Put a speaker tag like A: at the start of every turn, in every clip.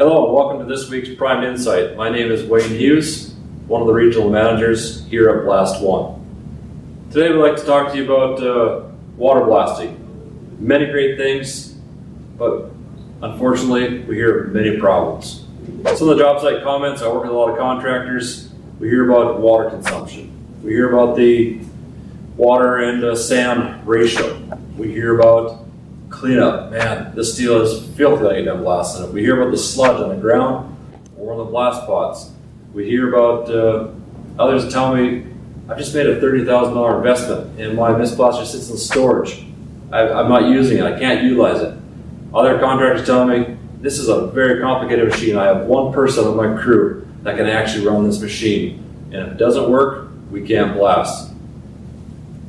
A: Hello and welcome to this week's Prime Insight. My name is Wayne Hughes, one of the regional managers here at Blast One. Today we'd like to talk to you about water blasting. Many great things, but unfortunately we hear many problems. Some of the job site comments, I work with a lot of contractors, we hear about water consumption. We hear about the water and sand ratio. We hear about cleanup. Man, this steel is filthy when you done blasting it. We hear about the sludge on the ground or on the blast pots. We hear about others tell me, I've just made a $30,000 investment and my mist blaster sits in storage. I'm not using it, I can't utilize it. Other contractors tell me, this is a very complicated machine. I have one person on my crew that can actually run this machine. And if it doesn't work, we can't blast.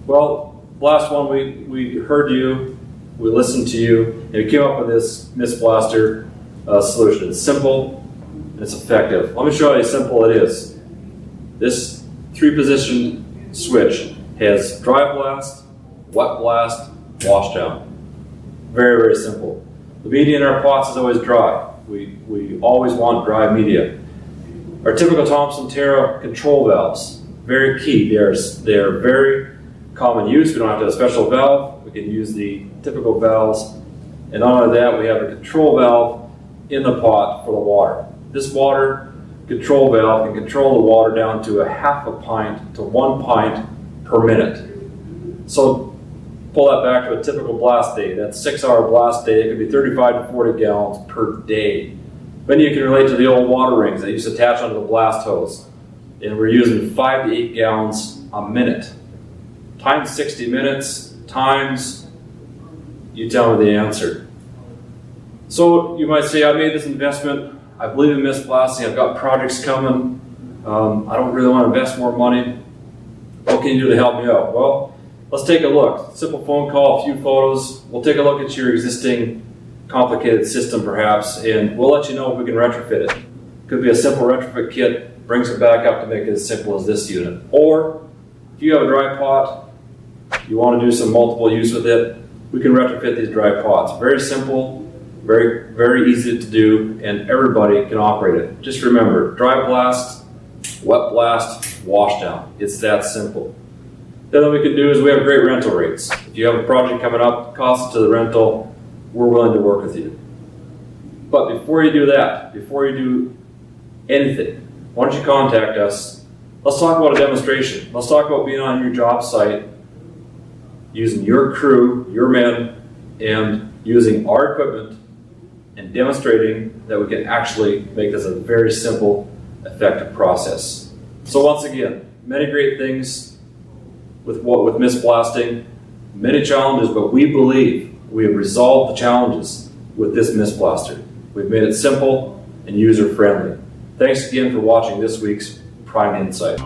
A: Well, Blast One, we heard you, we listened to you, and we came up with this mist blaster solution. It's simple and it's effective. Let me show you how simple it is. This 3-position switch has dry blast, wet blast, wash down. Very, very simple. The media in our pots is always dry. We always want dry media. Our typical Thomson Terra control valves, very key. They're very common use. We don't have to have a special valve. We can use the typical valves. And not only that, we have a control valve in the pot for the water. This water control valve can control the water down to a half a pint to 1 pint per minute. So pull that back to a typical blast day. That 6-hour blast day, it could be 35 to 40 gallons per day. Then you can relate to the old water rings that used to attach onto the blast hose. And we're using 5 to 8 gallons a minute. Times 60 minutes, times, you tell me the answer. So you might say, I made this investment, I believe in mist blasting, I've got projects coming, I don't really want to invest more money. What can you do to help me out? Well, let's take a look. Simple phone call, a few photos. We'll take a look at your existing complicated system perhaps, and we'll let you know if we can retrofit it. Could be a simple retrofit kit, brings it back up to make it as simple as this unit. Or if you have a dry pot, you want to do some multiple use with it, we can retrofit these dry pots. Very simple, very, very easy to do, and everybody can operate it. Just remember, dry blast, wet blast, wash down. It's that simple. Then what we can do is we have great rental rates. If you have a project coming up, costs to the rental, we're willing to work with you. But before you do that, before you do anything, why don't you contact us? Let's talk about a demonstration. Let's talk about being on your job site, using your crew, your men, and using our equipment and demonstrating that we can actually make this a very simple, effective process. So once again, many great things with mist blasting, many challenges, but we believe we have resolved the challenges with this mist blaster. We've made it simple and user-friendly. Thanks again for watching this week's Prime Insight.